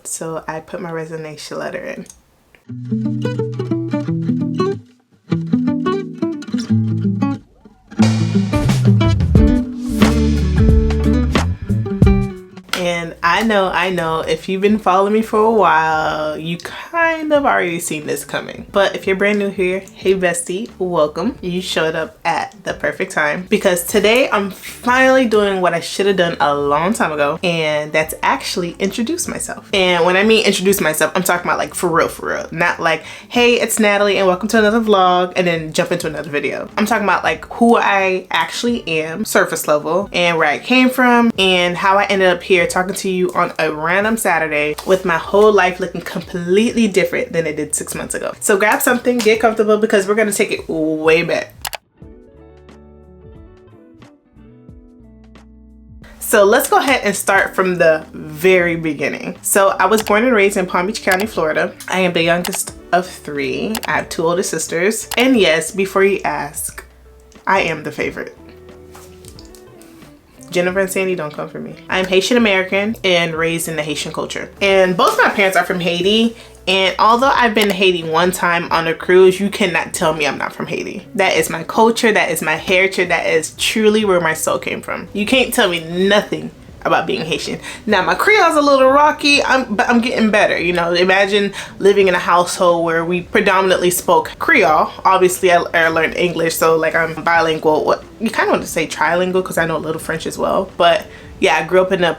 So I put my resignation letter in. And I know, if you've been following me for a while, you kind of already seen this coming. But if you're brand new here, hey bestie, welcome. You showed up at the perfect time, because today I'm finally doing what I should have done a long time ago, and that's actually introduce myself. And when I mean introduce myself, I'm talking about like for real. Not like, hey, it's Natalie and welcome to another vlog, and then jump into another video. I'm talking about like who I actually am, surface level, and where I came from, and how I ended up here talking to you on a random Saturday with my whole life looking completely different than it did 6 months ago. So grab something, get comfortable, because we're gonna take it way back. So let's go ahead and start from the very beginning. So I was born and raised in Palm Beach County, Florida. I am the youngest of 3. I have 2 older sisters. And yes, before you ask, I am the favorite. Jennifer and Sandy, don't come for me. I'm Haitian American and raised in the Haitian culture. And both my parents are from Haiti. And although I've been to Haiti one time on a cruise, you cannot tell me I'm not from Haiti. That is my culture, that is my heritage, that is truly where my soul came from. You can't tell me nothing about being Haitian. Now my Creole's a little rocky, but I'm getting better. You know, imagine living in a household where we predominantly spoke Creole. Obviously I learned English, so like I'm bilingual. What you kind of want to say trilingual, because I know a little French as well. But yeah, I grew up in a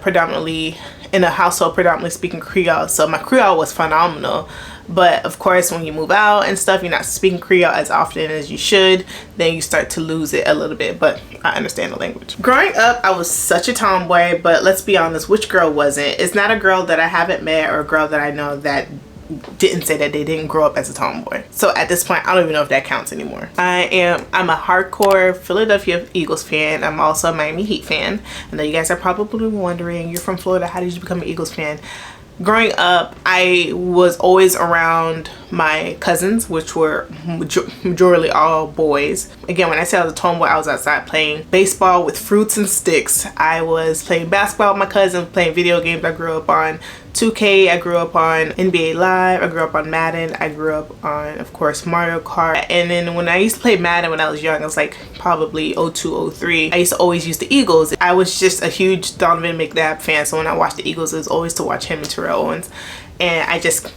household predominantly speaking Creole, so my Creole was phenomenal. But of course, when you move out and stuff, you're not speaking Creole as often as you should, then you start to lose it a little bit, but I understand the language. Growing up, I was such a tomboy, but let's be honest, which girl wasn't? It's not a girl that I haven't met or a girl that I know that didn't say that they didn't grow up as a tomboy. So at this point, I don't even know if that counts anymore. I'm a hardcore Philadelphia Eagles fan. I'm also a Miami Heat fan. I know you guys are probably wondering, you're from Florida, how did you become an Eagles fan? Growing up, I was always around my cousins, which were majority all boys. Again, when I say I was a tomboy, I was outside playing baseball with fruits and sticks. I was playing basketball with my cousins, playing video games. I grew up on 2K, I grew up on NBA Live, I grew up on Madden, I grew up on, of course, Mario Kart. And then when I used to play Madden when I was young, I was like probably 02, 03, I used to always use the Eagles. I was just a huge Donovan McNabb fan, so when I watched the Eagles, it was always to watch him and Terrell Owens. And I just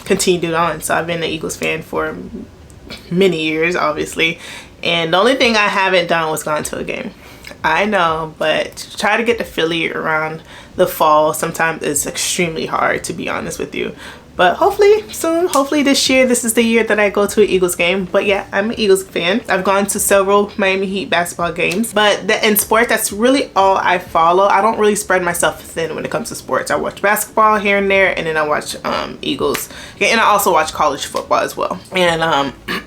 continued on. So I've been an Eagles fan for many years, obviously. And the only thing I haven't done was gone to a game. I know, but to try to get to Philly around the fall sometimes it's extremely hard, to be honest with you. But hopefully soon, hopefully this year, this is the year that I go to an Eagles game. But yeah, I'm an Eagles fan. I've gone to several Miami Heat basketball games. But in sports, that's really all I follow. I don't really spread myself thin when it comes to sports. I watch basketball here and there, and then I watch Eagles. And I also watch college football as well. And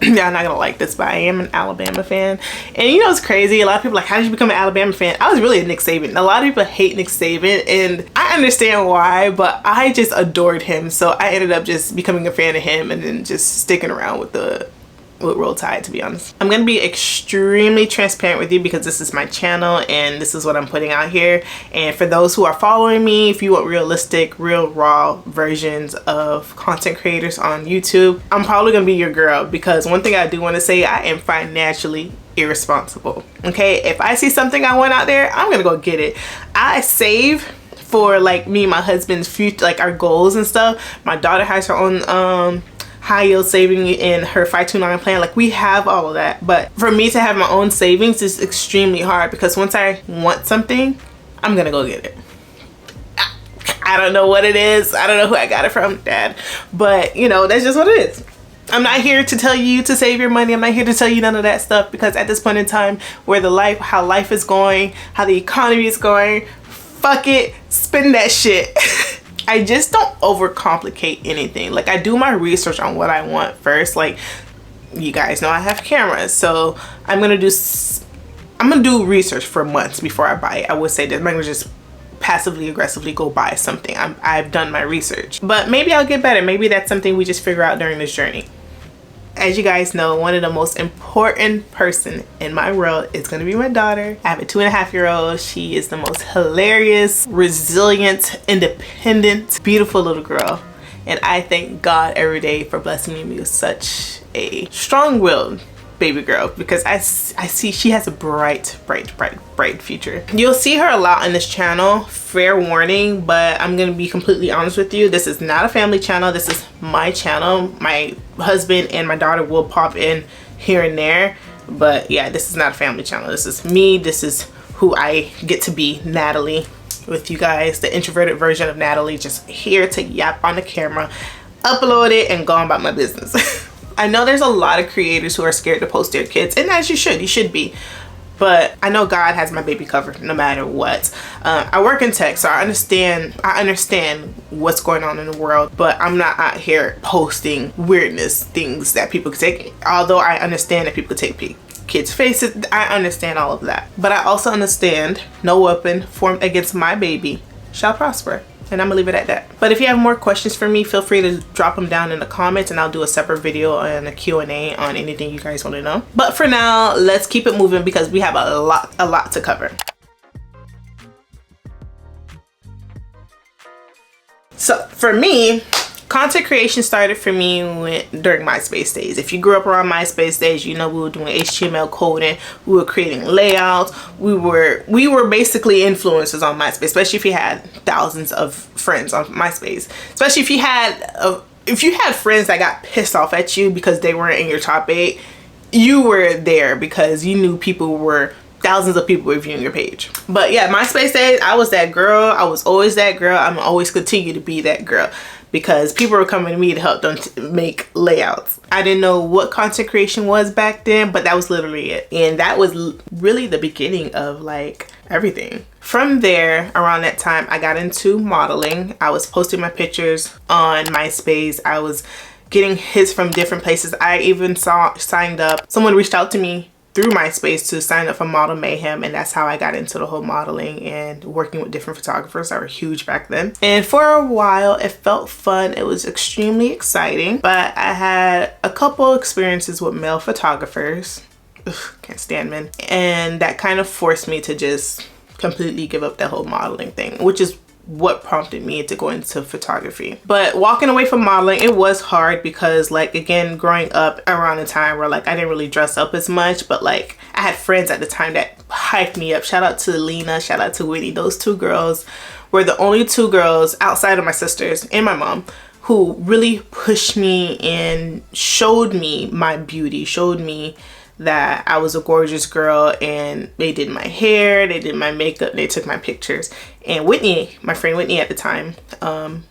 yeah, I'm not gonna like this, but I am an Alabama fan. And you know, it's crazy. A lot of people are like, how did you become an Alabama fan? I was really a Nick Saban. A lot of people hate Nick Saban, and I understand why, but I just adored him. So I ended up just becoming a fan of him and then just sticking around with Roll Tide, to be honest. I'm gonna be extremely transparent with you because this is my channel and this is what I'm putting out here. And for those who are following me, if you want realistic, real raw versions of content creators on YouTube, I'm probably gonna be your girl, because one thing I do want to say, I am financially irresponsible. Okay, if I see something I want out there, I'm gonna go get it. I save for like me and my husband's future, like our goals and stuff. My daughter has her own high yield saving in her 529 plan. Like, we have all of that, but for me to have my own savings is extremely hard, because once I want something, I'm gonna go get it. I don't know what it is, I don't know who I got it from, Dad, but you know, that's just what it is. I'm not here to tell you to save your money. I'm not here to tell you none of that stuff, because at this point in time, where how life is going, how the economy is going, fuck it, spend that shit. I just don't overcomplicate anything. Like, I do my research on what I want first. Like, you guys know I have cameras, so I'm gonna do research for months before I buy it. I would say that I'm not gonna just passively aggressively go buy something. I've done my research, but maybe I'll get better. Maybe that's something we just figure out during this journey. as you guys know, one of the most important person in my world is going to be my daughter. I have a 2.5-year-old. She is the most hilarious, resilient, independent, beautiful little girl. And I thank God every day for blessing me with such a strong-willed baby girl, because I see she has a bright future. You'll see her a lot on this channel, fair warning, but I'm gonna be completely honest with you. This is not a family channel. This is my channel. My husband and my daughter will pop in here and there, but yeah, this is not a family channel. This is me. This is who I get to be, Nathalie, with you guys, the introverted version of Nathalie, just here to yap on the camera, upload it, and go on about my business. I know there's a lot of creators who are scared to post their kids, and as you should be. But I know God has my baby covered no matter what. I work in tech, so I understand what's going on in the world, but I'm not out here posting weirdness, things that people could take. Although I understand that people could take kids' faces, I understand all of that. But I also understand no weapon formed against my baby shall prosper. And I'm gonna leave it at that. But if you have more questions for me, feel free to drop them down in the comments, and I'll do a separate video and a Q&A on anything you guys want to know. But for now, let's keep it moving because we have a lot to cover. So for me, content creation started for me during MySpace days. If you grew up around MySpace days, you know we were doing HTML coding, we were creating layouts, we were basically influencers on MySpace, especially if you had thousands of friends on MySpace. Especially if you had friends that got pissed off at you because they weren't in your top 8, you were there because you knew thousands of people reviewing your page. But yeah, MySpace days, I was that girl. I was always that girl. I'm always continue to be that girl, because people were coming to me to help them make layouts. I didn't know what content creation was back then, but that was literally it. And that was really the beginning of like everything. From there, around that time, I got into modeling. I was posting my pictures on MySpace. I was getting hits from different places. I even signed up. Someone reached out to me through MySpace to sign up for Model Mayhem, and that's how I got into the whole modeling and working with different photographers that were huge back then. And for a while it felt fun, it was extremely exciting, but I had a couple experiences with male photographers. Ugh, can't stand men, and that kind of forced me to just completely give up that whole modeling thing, which is what prompted me to go into photography. But walking away from modeling, it was hard because, like, again, growing up around a time where like I didn't really dress up as much, but like I had friends at the time that hyped me up. Shout out to Lena, shout out to Whitney. Those two girls were the only two girls outside of my sisters and my mom who really pushed me and showed me my beauty, showed me that I was a gorgeous girl, and they did my hair, they did my makeup, they took my pictures. And Whitney, my friend Whitney at the time,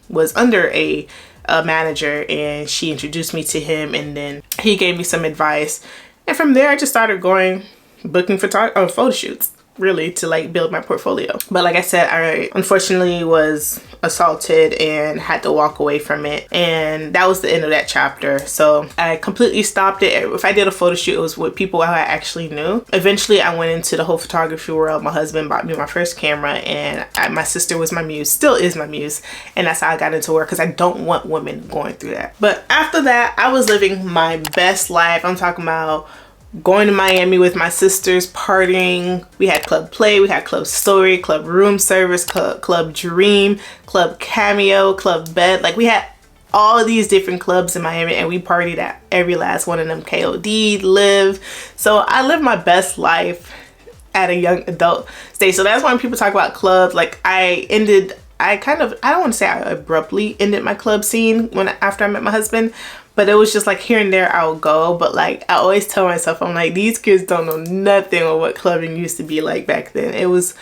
was under a manager, and she introduced me to him, and then he gave me some advice. And from there I just started booking photo shoots, really, to like build my portfolio. But like I said, I unfortunately was assaulted and had to walk away from it, and that was the end of that chapter. So I completely stopped it. If I did a photo shoot, it was with people I actually knew. Eventually I went into the whole photography world. My husband bought me my first camera, and my sister was my muse, still is my muse, and that's how I got into work, because I don't want women going through that. But after that, I was living my best life. I'm talking about going to Miami with my sisters, partying. We had Club Play, we had Club Story, Club Room Service, Club Dream, Club Cameo, Club Bed. Like, we had all of these different clubs in Miami, and we partied at every last one of them. KOD, Live. So I lived my best life at a young adult stage. So that's when people talk about clubs. Like, I don't want to say I abruptly ended my club scene after I met my husband, but it was just like here and there I would go. But like, I always tell myself, I'm like, these kids don't know nothing of what clubbing used to be like back then. It was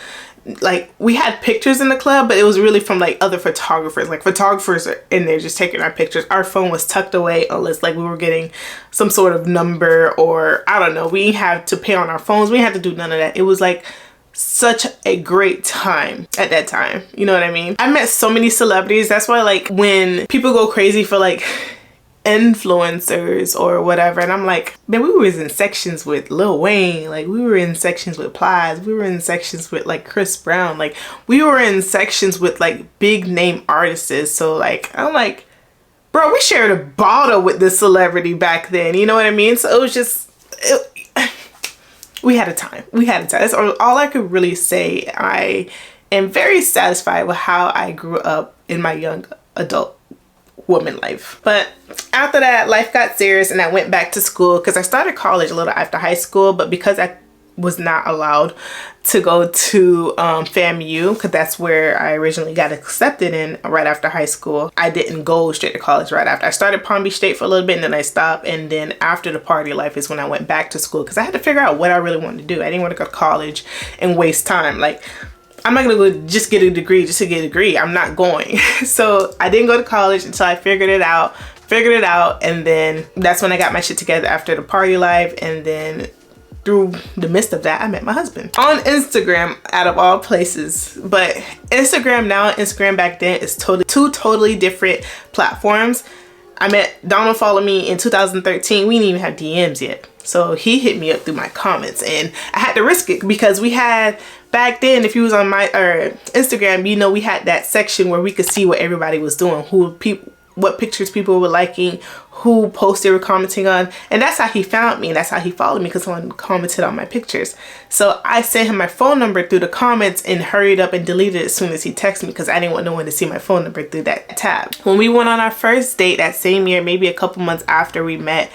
like, we had pictures in the club, but it was really from like other photographers. Like, photographers are in there just taking our pictures. Our phone was tucked away unless like we were getting some sort of number, or I don't know, we had to pay on our phones. We had to do none of that. It was like such a great time at that time. You know what I mean? I met so many celebrities. That's why, like, when people go crazy for like influencers or whatever, and I'm like, man, we was in sections with Lil Wayne, like we were in sections with Plies, we were in sections with like Chris Brown, like we were in sections with like big name artists. So like, I'm like, bro, we shared a bottle with this celebrity back then. You know what I mean? So it was just, we had a time. That's all I could really say. I am very satisfied with how I grew up in my young adult woman life. But after that, life got serious and I went back to school because I started college a little after high school, but because I was not allowed to go to FAMU, because that's where I originally got accepted in right after high school. I didn't go straight to college right after. I started Palm Beach State for a little bit and then I stopped, and then after the party life is when I went back to school because I had to figure out what I really wanted to do. I didn't want to go to college and waste time. Like, I'm not gonna go just get a degree just to get a degree. I'm not going. So I didn't go to college until I figured it out, and then that's when I got my shit together after the party life. And then through the midst of that, I met my husband on Instagram, out of all places. But Instagram now and Instagram back then is two totally different platforms. I met Donald, followed me in 2013. We didn't even have DMs yet. So he hit me up through my comments and I had to risk it because we had, back then, if you was on my Instagram, you know, we had that section where we could see what everybody was doing, what pictures people were liking, who posts they were commenting on. And that's how he found me and that's how he followed me, because someone commented on my pictures. So I sent him my phone number through the comments and hurried up and deleted it as soon as he texted me because I didn't want no one to see my phone number through that tab. When we went on our first date that same year, maybe a couple months after we met,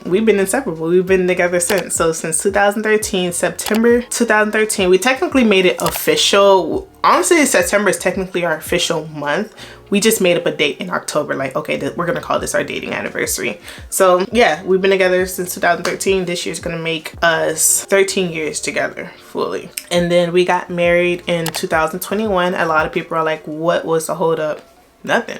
we've been inseparable. We've been together since. So since 2013, September 2013, we technically made it official. Honestly, September is technically our official month. We just made up a date in October, like, okay, we're gonna call this our dating anniversary. So yeah, we've been together since 2013. This year's gonna make us 13 years together fully. And then we got married in 2021. A lot of people are like, what was the hold up? Nothing.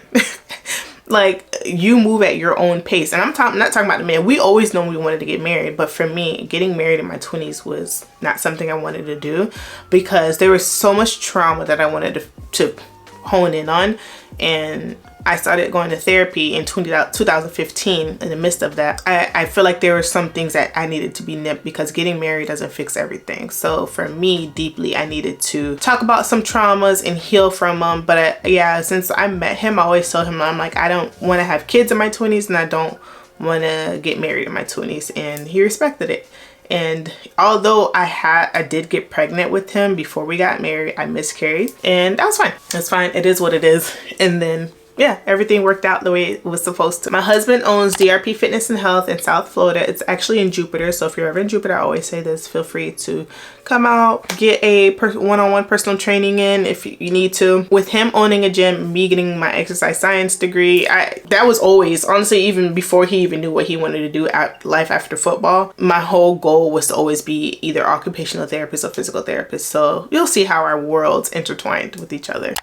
Like, you move at your own pace. And I'm not talking about the man. We always known we wanted to get married. But for me, getting married in my 20s was not something I wanted to do because there was so much trauma that I wanted to hone in on. And I started going to therapy in 2015. In the midst of that, I feel like there were some things that I needed to be nipped because getting married doesn't fix everything. So for me, deeply, I needed to talk about some traumas and heal from them. But yeah, since I met him, I always told him, I'm like, I don't want to have kids in my 20s and I don't want to get married in my 20s. And he respected it. And although I did get pregnant with him before we got married, I miscarried, and that was fine. That's fine. It is what it is. And then yeah, everything worked out the way it was supposed to. My husband owns DRP Fitness and Health in South Florida. It's actually in Jupiter. So if you're ever in Jupiter, I always say this, feel free to come out, get a one-on-one personal training in if you need to. With him owning a gym, me getting my exercise science degree, that was always, honestly, even before he even knew what he wanted to do at life after football, my whole goal was to always be either occupational therapist or physical therapist. So you'll see how our worlds intertwined with each other.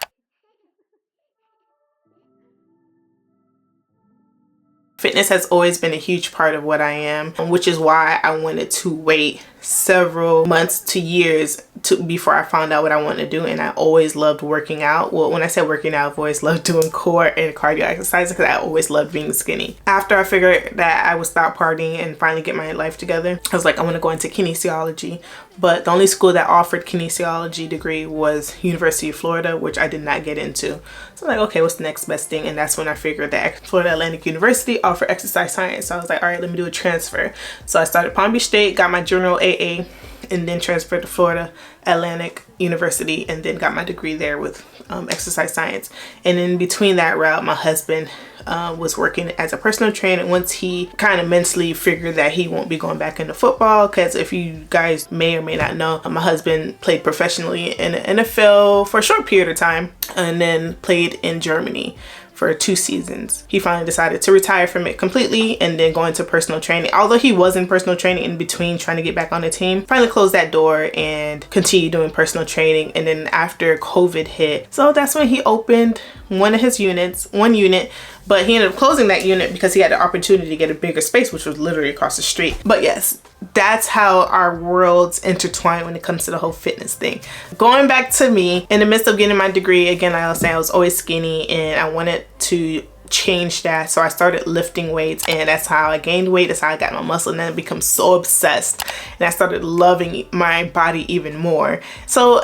Fitness has always been a huge part of what I am, which is why I wanted to wait several months to years before I found out what I wanted to do. And I always loved working out. Well, when I say working out, I've always loved doing core and cardio exercises because I always loved being skinny. After I figured that I would stop partying and finally get my life together, I was like, I want to go into kinesiology. But the only school that offered kinesiology degree was University of Florida, which I did not get into. So I'm like, okay, what's the next best thing? And that's when I figured that Florida Atlantic University offered exercise science. So I was like, all right, let me do a transfer. So I started Palm Beach State, got my general AA, and then transferred to Florida Atlantic University and then got my degree there with exercise science. And in between that route, my husband was working as a personal trainer once he kind of mentally figured that he won't be going back into football, because if you guys may or may not know, my husband played professionally in the NFL for a short period of time and then played in Germany for 2 seasons. He finally decided to retire from it completely and then go into personal training. Although he was in personal training in between trying to get back on the team, finally closed that door and continued doing personal training. And then after COVID hit, so that's when he opened one unit, but he ended up closing that unit because he had the opportunity to get a bigger space, which was literally across the street. But yes, that's how our worlds intertwine when it comes to the whole fitness thing. Going back to me, in the midst of getting my degree, again, I was always skinny and I wanted to change that. So I started lifting weights, and that's how I gained weight. That's how I got my muscle, and then I become so obsessed and I started loving my body even more. So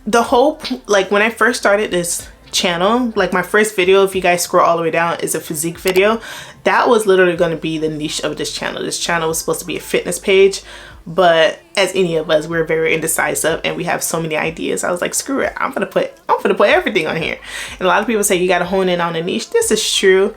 the whole, like when I first started this channel, like my first video, if you guys scroll all the way down, is a physique video. That was literally going to be the niche of this channel. This channel was supposed to be a fitness page, but as any of us, we're very indecisive and we have so many ideas. I was like, screw it, I'm gonna put everything on here. And a lot of people say you got to hone in on a niche. This is true,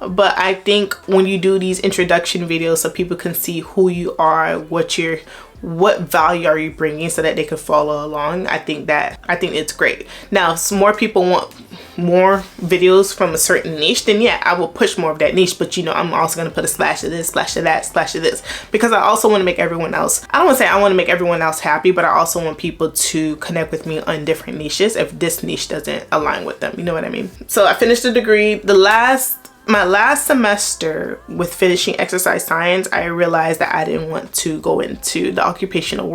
but I think when you do these introduction videos so people can see who you are, what value are you bringing, so that they can follow along, I think it's great. Now, if some more people want more videos from a certain niche, then yeah, I will push more of that niche. But you know, I'm also going to put a splash of this, splash of that, splash of this, because I also want to make everyone else, I don't want to say I want to make everyone else happy, but I also want people to connect with me on different niches if this niche doesn't align with them. You know what I mean? So I finished the degree. My last semester with finishing exercise science, I realized that I didn't want to go into the occupational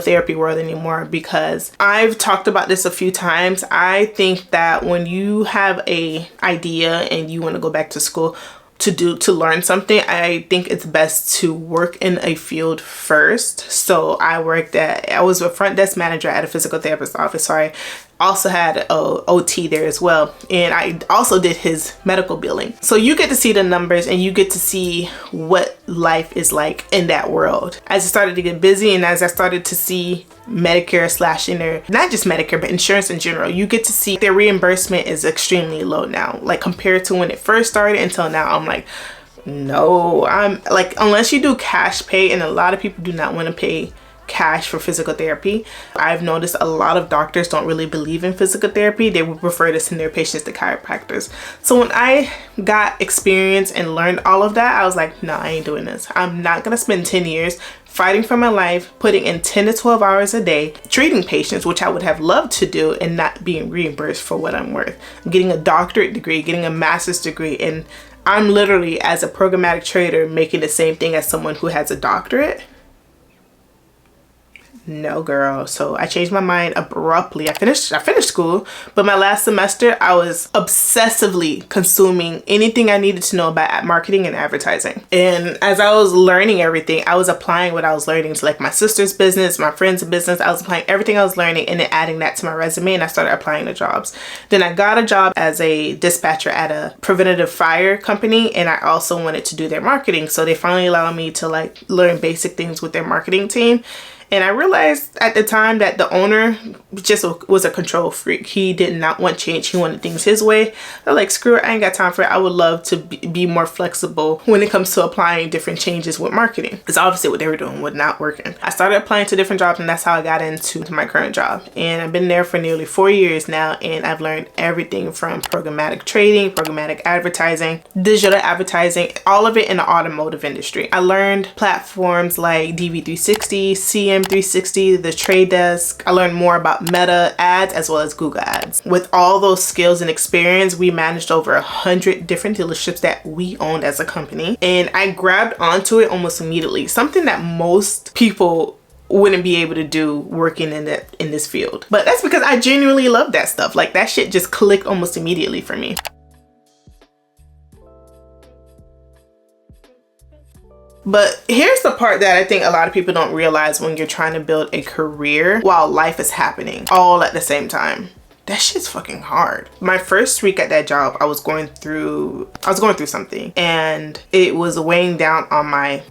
therapy world anymore, because I've talked about this a few times. I think that when you have a idea and you want to go back to school to learn something, I think it's best to work in a field first. So I was a front desk manager at a physical therapist's office, so I also had a OT there as well, and I also did his medical billing. So you get to see the numbers and you get to see what life is like in that world. As I started to get busy and as I started to see Medicare / not just Medicare, but insurance in general, you get to see their reimbursement is extremely low now. Like compared to when it first started until now, I'm like, no, I'm like, unless you do cash pay, and a lot of people do not want to pay cash for physical therapy. I've noticed a lot of doctors don't really believe in physical therapy. They would prefer to send their patients to chiropractors. So when I got experience and learned all of that, I was like, no, I ain't doing this. I'm not gonna spend 10 years fighting for my life, putting in 10 to 12 hours a day, treating patients, which I would have loved to do, and not being reimbursed for what I'm worth. Getting a doctorate degree, getting a master's degree, and I'm literally, as a programmatic trader, making the same thing as someone who has a doctorate. No, girl. So I changed my mind abruptly. I finished school, but my last semester I was obsessively consuming anything I needed to know about marketing and advertising. And as I was learning everything, I was applying what I was learning to like my sister's business, my friend's business. I was applying everything I was learning and then adding that to my resume, and I started applying to jobs. Then I got a job as a dispatcher at a preventative fire company, and I also wanted to do their marketing. So they finally allowed me to like learn basic things with their marketing team. And I realized at the time that the owner just was a control freak. He did not want change. He wanted things his way. I'm like, screw it, I ain't got time for it. I would love to be more flexible when it comes to applying different changes with marketing, because obviously what they were doing was not working. I started applying to different jobs, and that's how I got into my current job. And I've been there for nearly 4 years now, and I've learned everything from programmatic trading, programmatic advertising, digital advertising, all of it in the automotive industry. I learned platforms like DV360, CM360, the Trade Desk. I learned more about Meta ads as well as Google ads. With all those skills and experience, we managed over 100 different dealerships that we owned as a company, and I grabbed onto it almost immediately, something that most people wouldn't be able to do working in this field. But that's because I genuinely love that stuff. Like that shit just clicked almost immediately for me. But here's the part that I think a lot of people don't realize when you're trying to build a career while life is happening all at the same time. That shit's fucking hard. My first week at that job, I was going through something, and it was weighing down on my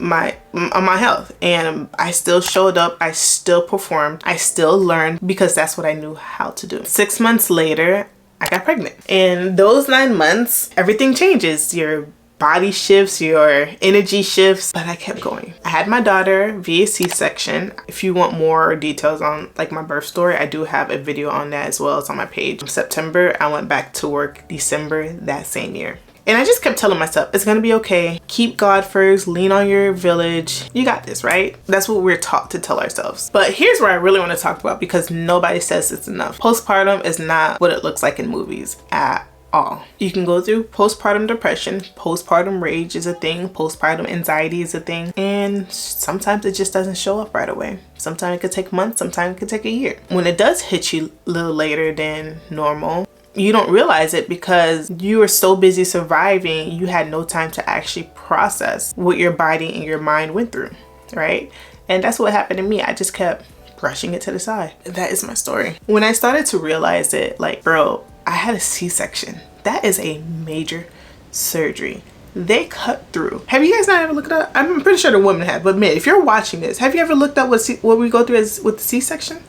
health. And I still showed up, I still performed, I still learned, because that's what I knew how to do. 6 months later, I got pregnant. And those 9 months, everything changes. Your body shifts, your energy shifts, but I kept going. I had my daughter via C-section. If you want more details on like my birth story, I do have a video on that as well. It's on my page. September, I went back to work December that same year. And I just kept telling myself, it's gonna be okay. Keep God first, lean on your village. You got this, right? That's what we're taught to tell ourselves. But here's where I really wanna talk about, because nobody says it's enough. Postpartum is not what it looks like in movies at all. You can go through postpartum depression, postpartum rage is a thing, postpartum anxiety is a thing, and sometimes it just doesn't show up right away. Sometimes it could take months, sometimes it could take a year. When it does hit you a little later than normal, you don't realize it because you were so busy surviving, you had no time to actually process what your body and your mind went through, right? And that's what happened to me. I just kept brushing it to the side. That is my story. When I started to realize it, like, bro, I had a C-section. That is a major surgery. They cut through. Have you guys not ever looked up? I'm pretty sure the women have, but man, if you're watching this, have you ever looked up what we go through with the C-section?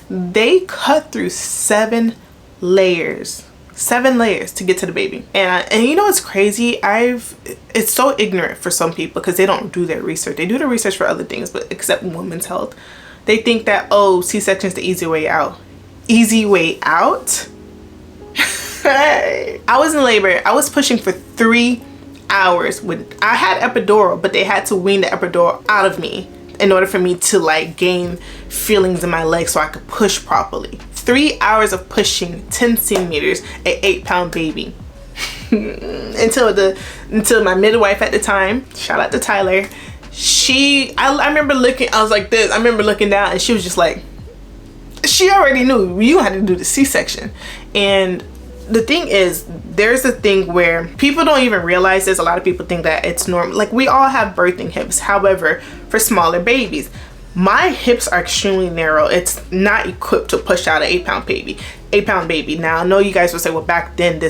They cut through 7 layers. 7 layers to get to the baby. And you know what's crazy? It's so ignorant for some people because they don't do their research. They do the research for other things, but except women's health. They think that, oh, C-section is the easy way out. Easy way out? I was in labor. I was pushing for 3 hours. I had epidural, but they had to wean the epidural out of me in order for me to like gain feelings in my legs so I could push properly. 3 hours of pushing 10 centimeters, an 8-pound baby. until my midwife at the time, shout out to Tyler, I remember looking, I was like this, I remember looking down and she was just like, she already knew you had to do the C-section. And the thing is, there's a thing where people don't even realize this. A lot of people think that it's normal. Like, we all have birthing hips. However, for smaller babies, my hips are extremely narrow. It's not equipped to push out an 8-pound baby. Now, I know you guys will say, well, back then,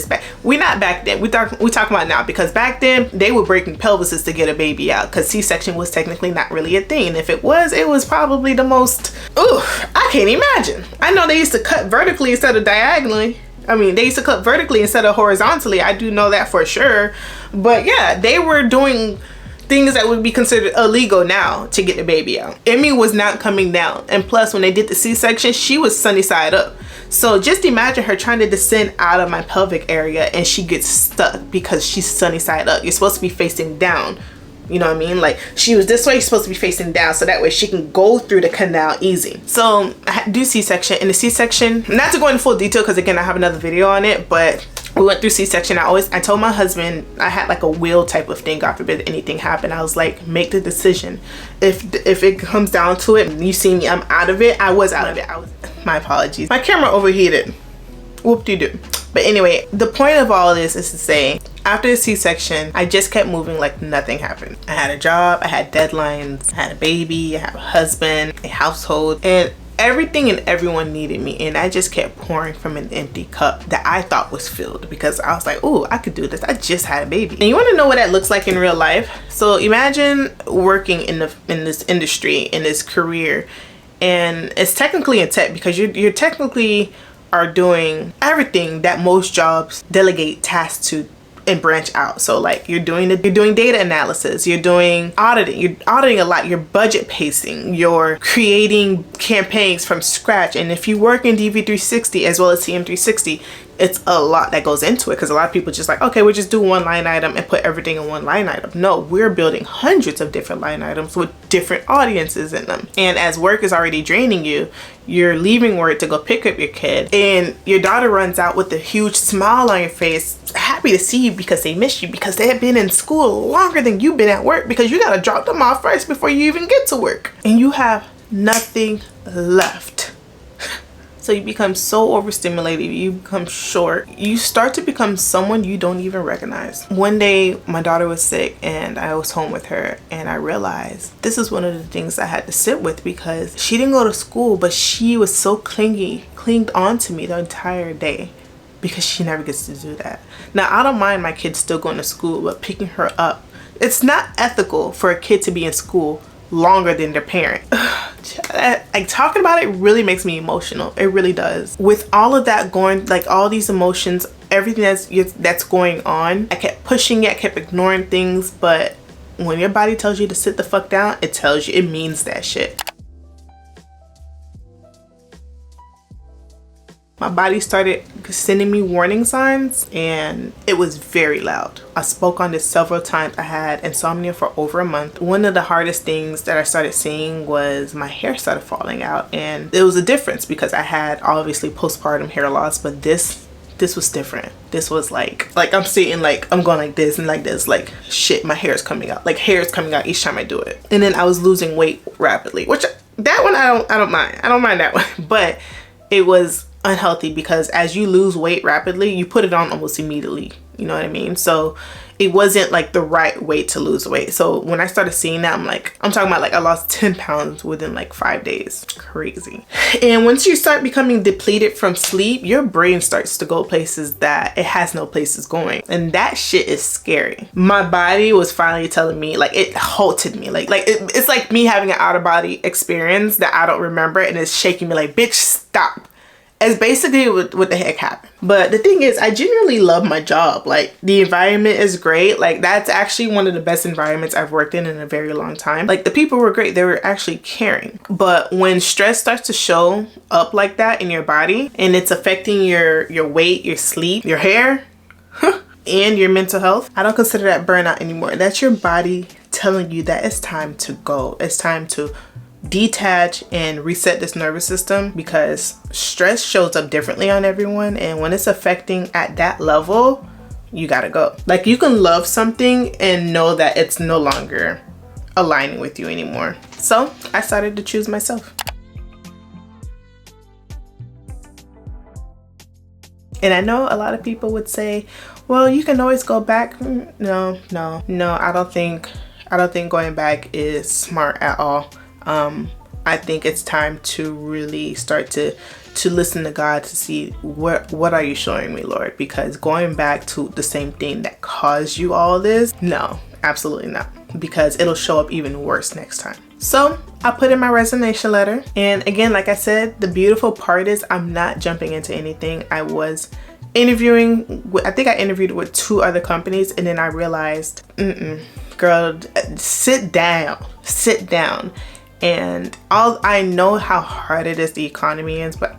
we're not back then. We talking about now, because back then they were breaking pelvises to get a baby out because C-section was technically not really a thing. And if it was probably the most, I can't imagine. I know they used to cut vertically instead of diagonally. I mean, they used to cut vertically instead of horizontally. I do know that for sure. But yeah, they were doing things that would be considered illegal now to get the baby out. Emmy was not coming down. And plus, when they did the C-section, she was sunny side up. So just imagine her trying to descend out of my pelvic area and she gets stuck because she's sunny side up. You're supposed to be facing down. You know what I mean? Like, she was this way, you're supposed to be facing down so that way she can go through the canal easy. So I had to do C-section. In the C-section, not to go into full detail because again, I have another video on it, but we went through C-section. I told my husband, I had like a will type of thing, God forbid anything happened. I was like, make the decision. If it comes down to it, you see me, I'm out of it. I was out of it. My apologies. My camera overheated. Whoop-de-doo. But anyway, the point of all this is to say, after the C-section, I just kept moving like nothing happened. I had a job, I had deadlines, I had a baby, I had a husband, a household, and everything and everyone needed me. And I just kept pouring from an empty cup that I thought was filled because I was like, oh, I could do this. I just had a baby. And you want to know what that looks like in real life? So imagine working in this industry, in this career, and it's technically in tech because you're technically are doing everything that most jobs delegate tasks to and branch out. So like you're doing data analysis, you're doing auditing, you're auditing a lot, you're budget pacing, you're creating campaigns from scratch. And if you work in DV360 as well as CM360, it's a lot that goes into it because a lot of people just like, okay, we'll just do one line item and put everything in one line item. No, we're building hundreds of different line items with different audiences in them. And as work is already draining you, you're leaving work to go pick up your kid and your daughter runs out with a huge smile on your face, happy to see you because they miss you because they have been in school longer than you've been at work because you got to drop them off first before you even get to work. And you have nothing left. So you become so overstimulated, you become short. You start to become someone you don't even recognize. One day, my daughter was sick and I was home with her and I realized this is one of the things I had to sit with because she didn't go to school, but she was so clinged on to me the entire day because she never gets to do that. Now, I don't mind my kids still going to school, but picking her up, it's not ethical for a kid to be in school longer than their parent. Like talking about it really makes me emotional. It really does. With all of that going, like all these emotions, everything that's going on, I kept pushing it, I kept ignoring things, but when your body tells you to sit the fuck down, it tells you, it means that shit. My body started sending me warning signs and it was very loud. I spoke on this several times. I had insomnia for over a month. One of the hardest things that I started seeing was my hair started falling out, and it was a difference because I had obviously postpartum hair loss, but this was different. This was like I'm sitting like I'm going like this and like this, like shit, my hair is coming out. Like hair is coming out each time I do it. And then I was losing weight rapidly, which that one I don't mind. I don't mind that one, but it was unhealthy because as you lose weight rapidly, you put it on almost immediately. You know what I mean? So it wasn't like the right way to lose weight. So when I started seeing that, I'm talking about like I lost 10 pounds within like 5 days. Crazy. And once you start becoming depleted from sleep, your brain starts to go places that it has no places going. And that shit is scary. My body was finally telling me, like, it halted me. It's like me having an out of body experience that I don't remember, and it's shaking me like, bitch, stop. It's basically what the heck happened. But the thing is, I genuinely love my job. Like, the environment is great. Like, that's actually one of the best environments I've worked in a very long time. Like, the people were great. They were actually caring. But when stress starts to show up like that in your body, and it's affecting your weight, your sleep, your hair, and your mental health, I don't consider that burnout anymore. That's your body telling you that it's time to go. It's time to detach and reset this nervous system, because stress shows up differently on everyone, and when it's affecting at that level, you gotta go. Like, you can love something and know that it's no longer aligning with you anymore. So I started to choose myself. And I know a lot of people would say, well, you can always go back. No, I don't think going back is smart at all. I think it's time to really start to listen to God, to see what are you showing me, Lord? Because going back to the same thing that caused you all this, no, absolutely not, because it'll show up even worse next time. So I put in my resignation letter, and again, like I said, the beautiful part is I'm not jumping into anything. I was interviewing, I think I interviewed with 2 other companies, and then I realized, girl, sit down. And I know how hard it is, the economy is, but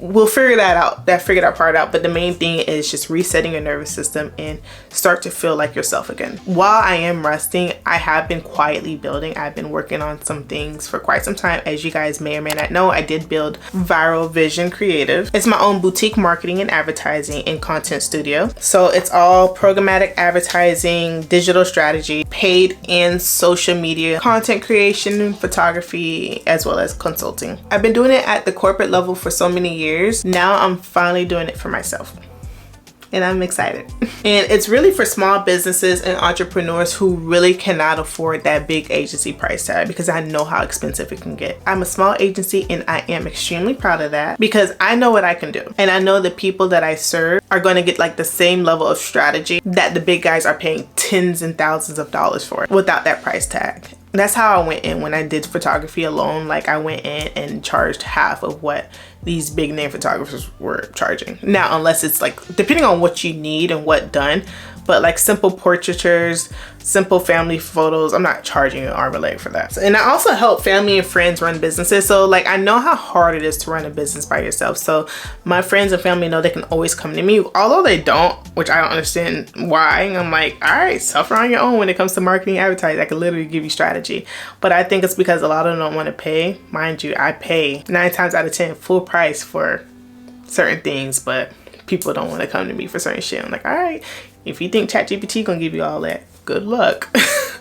we'll figure that part out. But the main thing is just resetting your nervous system and start to feel like yourself again. While I am resting, I have been quietly building. I've been working on some things for quite some time. As you guys may or may not know, I did build Viral Vision Creative. It's my own boutique marketing and advertising and content studio. So it's all programmatic advertising, digital strategy, paid and social media, content creation, photography, as well as consulting. I've been doing it at the corporate level for so many years. Now I'm finally doing it for myself, and I'm excited. And it's really for small businesses and entrepreneurs who really cannot afford that big agency price tag, because I know how expensive it can get. I'm a small agency, and I am extremely proud of that, because I know what I can do. And I know the people that I serve are going to get like the same level of strategy that the big guys are paying tens and thousands of dollars for without that price tag. That's how I went in when I did photography alone. Like, I went in and charged half of what these big name photographers were charging. Now, unless it's like, depending on what you need and what done, but like simple portraitures, simple family photos, I'm not charging an arm and leg for that. And I also help family and friends run businesses. So like, I know how hard it is to run a business by yourself. So my friends and family know they can always come to me, although they don't, which I don't understand why. I'm like, all right, suffer on your own when it comes to marketing and advertising. I can literally give you strategy. But I think it's because a lot of them don't want to pay. Mind you, I pay 9 times out of 10 full price for certain things, but people don't want to come to me for certain shit. I'm like, all right, if you think ChatGPT gonna give you all that, good luck.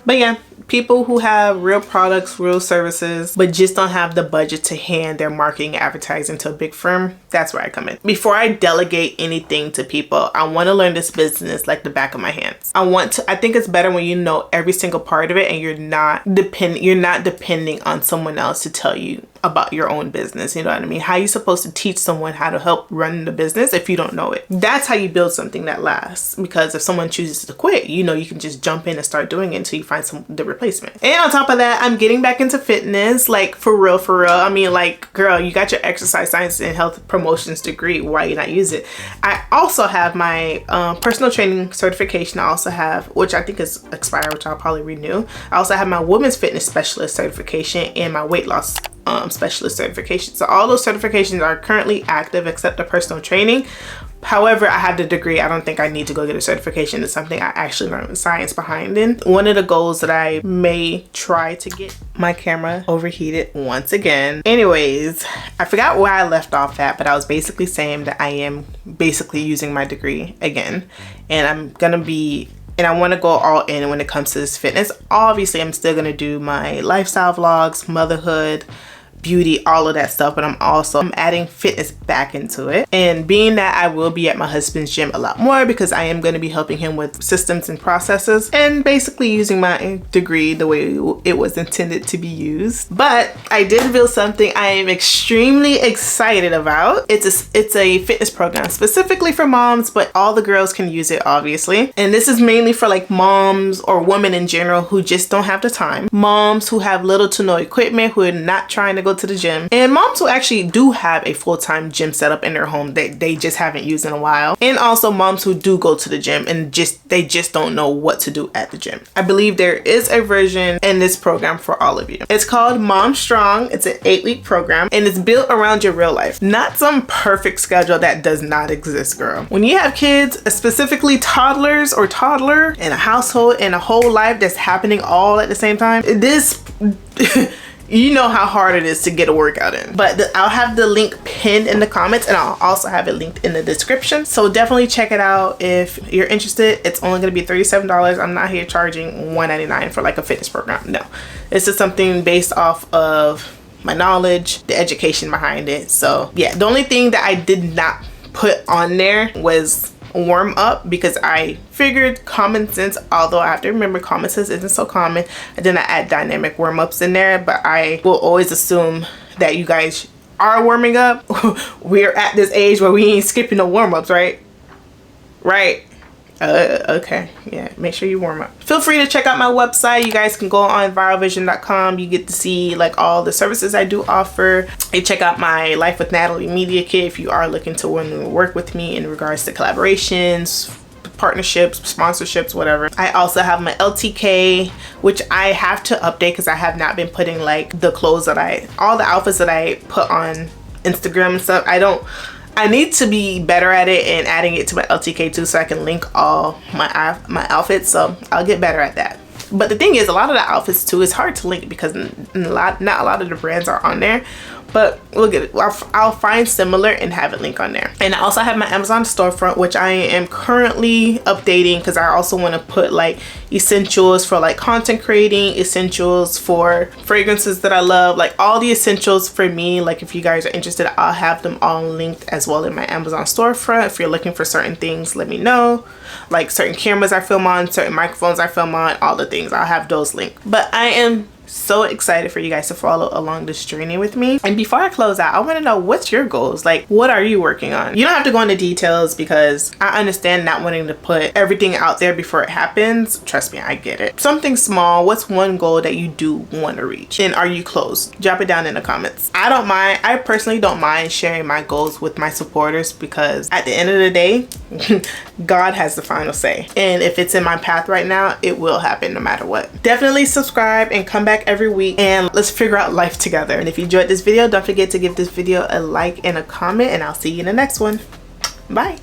But yeah, people who have real products, real services, but just don't have the budget to hand their marketing and advertising to a big firm, that's where I come in. Before I delegate anything to people, I want to learn this business like the back of my hands. I think it's better when you know every single part of it, and you're not depending on someone else to tell you about your own business. You know what I mean? How are you supposed to teach someone how to help run the business if you don't know it? That's how you build something that lasts, because if someone chooses to quit, you know, you can just jump in and start doing it until you find the replacement. And on top of that, I'm getting back into fitness, like for real. I mean, like, girl, you got your exercise science and health promotions degree, why you not use it? I also have my personal training certification. I also have, which I think is expired, which I'll probably renew. I also have my women's fitness specialist certification and my weight loss specialist certification. So all those certifications are currently active except the personal training. However, I have the degree. I don't think I need to go get a certification. It's something I actually learned the science behind it. One of the goals that I may try to get, my camera overheated once again. Anyways, I forgot where I left off at, but I was basically saying that I am basically using my degree again, and I want to go all in when it comes to this fitness. Obviously, I'm still going to do my lifestyle vlogs, motherhood, beauty, all of that stuff, but I'm adding fitness back into it. And being that I will be at my husband's gym a lot more because I am going to be helping him with systems and processes and basically using my degree the way it was intended to be used. But I did reveal something I am extremely excited about. It's a fitness program specifically for moms, but all the girls can use it, obviously. And this is mainly for like moms or women in general who just don't have the time, moms who have little to no equipment, who are not trying to go to the gym, and moms who actually do have a full-time gym setup in their home that they just haven't used in a while, and also moms who do go to the gym and they just don't know what to do at the gym. I believe there is a version in this program for all of you. It's called Mom Strong. It's an 8-week program and it's built around your real life, not some perfect schedule that does not exist, girl. When you have kids, specifically toddlers or toddler, in a household and a whole life that's happening all at the same time, this you know how hard it is to get a workout in. But I'll have the link pinned in the comments, and I'll also have it linked in the description. So definitely check it out if you're interested. It's only going to be $37. I'm not here charging $199 for like a fitness program. No, this is something based off of my knowledge, the education behind it. So yeah, the only thing that I did not put on there was warm up because I figured common sense, although I have to remember common sense isn't so common. I did not add dynamic warm-ups in there, but I will always assume that you guys are warming up. We're at this age where we ain't skipping no warm-ups, right? Okay, yeah, make sure you warm up. Feel free to check out my website. You guys can go on viralvision.com. You get to see like all the services I do offer. You check out my Life With Nathalie media kit if you are looking to work with me in regards to collaborations, partnerships, sponsorships, whatever. I also have my LTK, which I have to update because I have not been putting like the clothes that all the outfits that I put on Instagram and stuff. I need to be better at it and adding it to my LTK too, so I can link all my outfits. So I'll get better at that. But the thing is, a lot of the outfits too is hard to link because not a lot of the brands are on there. But we'll get it. I'll find similar and have it link on there. And I also have my Amazon storefront, which I am currently updating because I also want to put like essentials for like content creating, essentials for fragrances that I love, like all the essentials for me. Like if you guys are interested, I'll have them all linked as well in my Amazon storefront. If you're looking for certain things, let me know. Like certain cameras I film on, certain microphones I film on, all the things, I'll have those linked. But I am so excited for you guys to follow along this journey with me. And before I close out, I want to know, what's your goals? Like, what are you working on? You don't have to go into details because I understand not wanting to put everything out there before it happens. Trust me, I get it. Something small. What's one goal that you do want to reach? And are you close? Drop it down in the comments. I don't mind. I personally don't mind sharing my goals with my supporters because at the end of the day, God has the final say. And if it's in my path right now, it will happen no matter what. Definitely subscribe and come back every week and let's figure out life together. And if you enjoyed this video, don't forget to give this video a like and a comment, and I'll see you in the next one. Bye.